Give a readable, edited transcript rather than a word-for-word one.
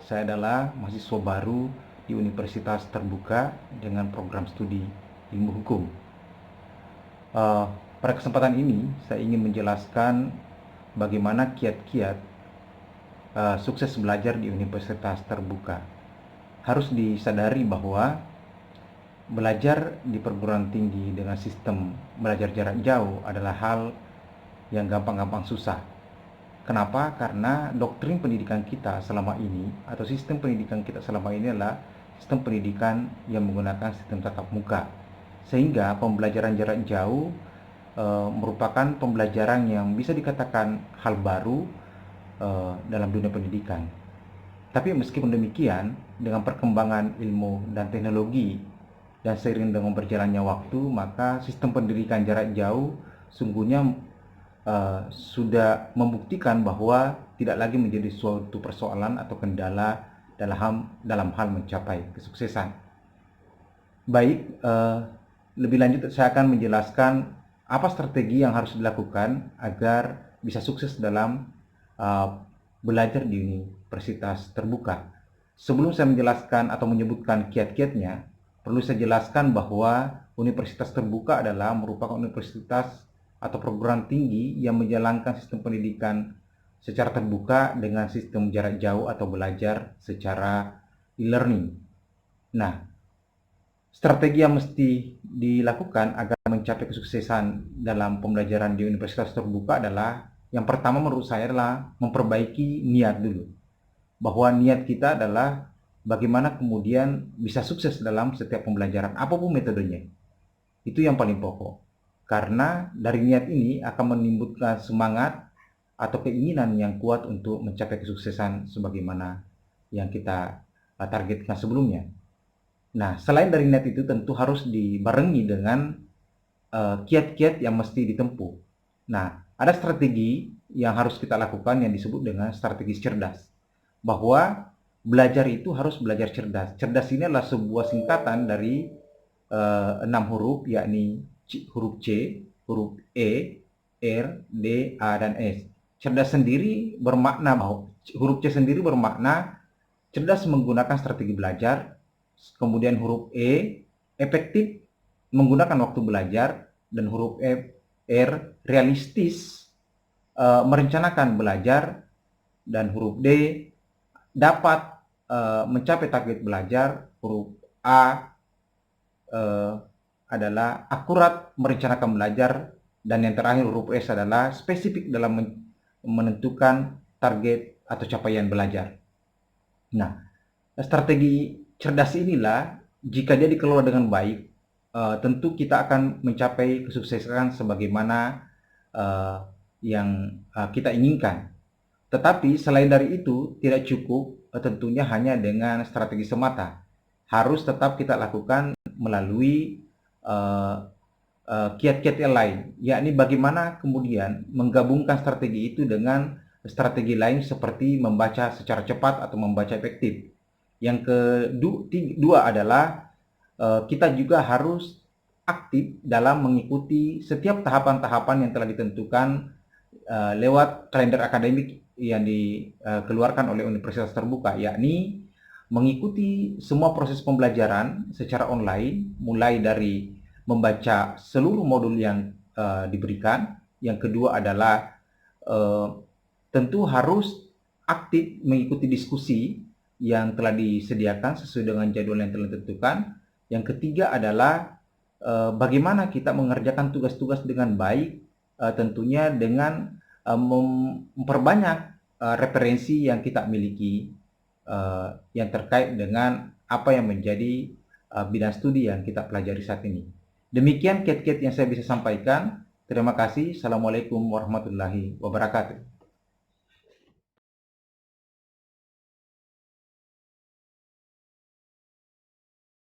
Saya adalah mahasiswa baru di Universitas Terbuka dengan program studi Ilmu Hukum. Pada kesempatan ini, saya ingin menjelaskan bagaimana kiat-kiat sukses belajar di Universitas Terbuka. Harus disadari bahwa belajar di perguruan tinggi dengan sistem belajar jarak jauh adalah hal yang gampang-gampang susah. Kenapa? Karena doktrin pendidikan kita selama ini atau sistem pendidikan kita selama ini adalah sistem pendidikan yang menggunakan sistem tatap muka. Sehingga pembelajaran jarak jauh merupakan pembelajaran yang bisa dikatakan hal baru dalam dunia pendidikan. Tapi meskipun demikian, dengan perkembangan ilmu dan teknologi dan seiring dengan berjalannya waktu, maka sistem pendidikan jarak jauh sungguhnya sudah membuktikan bahwa tidak lagi menjadi suatu persoalan atau kendala dalam hal mencapai kesuksesan. Baik, lebih lanjut saya akan menjelaskan apa strategi yang harus dilakukan agar bisa sukses dalam belajar di Universitas Terbuka. Sebelum saya menjelaskan atau menyebutkan kiat-kiatnya, perlu saya jelaskan bahwa Universitas Terbuka adalah merupakan universitas atau perguruan tinggi yang menjalankan sistem pendidikan secara terbuka dengan sistem jarak jauh atau belajar secara e-learning. Nah, strategi yang mesti dilakukan agar mencapai kesuksesan dalam pembelajaran di Universitas Terbuka adalah yang pertama menurut saya adalah memperbaiki niat dulu. Bahwa niat kita adalah bagaimana kemudian bisa sukses dalam setiap pembelajaran, apapun metodenya. Itu yang paling pokok. Karena dari niat ini akan menimbulkan semangat atau keinginan yang kuat untuk mencapai kesuksesan sebagaimana yang kita targetkan sebelumnya. Nah, selain dari niat itu tentu harus dibarengi dengan kiat-kiat yang mesti ditempuh. Nah, ada strategi yang harus kita lakukan yang disebut dengan strategi cerdas. Bahwa belajar itu harus belajar cerdas. Cerdas ini adalah sebuah singkatan dari 6 huruf, yakni huruf C, huruf E, R, D, A, dan S. Cerdas sendiri bermakna bahwa huruf C sendiri bermakna cerdas menggunakan strategi belajar. Kemudian huruf E, efektif menggunakan waktu belajar. Dan huruf R, realistis merencanakan belajar. Dan huruf D, dapat mencapai target belajar. Huruf A adalah akurat merencanakan belajar, dan yang terakhir huruf S adalah spesifik dalam menentukan target atau capaian belajar. Nah, strategi cerdas inilah jika dia dikelola dengan baik, tentu kita akan mencapai kesuksesan sebagaimana yang kita inginkan. Tetapi selain dari itu tidak cukup tentunya hanya dengan strategi semata. Harus tetap kita lakukan melalui kiat-kiat yang lain, yakni bagaimana kemudian menggabungkan strategi itu dengan strategi lain seperti membaca secara cepat atau membaca efektif. Yang kedua adalah kita juga harus aktif dalam mengikuti setiap tahapan-tahapan yang telah ditentukan lewat kalender akademik yang dikeluarkan oleh Universitas Terbuka, yakni mengikuti semua proses pembelajaran secara online, mulai dari membaca seluruh modul yang diberikan. Yang kedua adalah tentu harus aktif mengikuti diskusi yang telah disediakan sesuai dengan jadwal yang telah ditentukan. Yang ketiga adalah bagaimana kita mengerjakan tugas-tugas dengan baik, tentunya dengan memperbanyak referensi yang kita miliki yang terkait dengan apa yang menjadi bidang studi yang kita pelajari saat ini. Demikian kiat-kiat yang saya bisa sampaikan. Terima kasih. Assalamualaikum warahmatullahi wabarakatuh.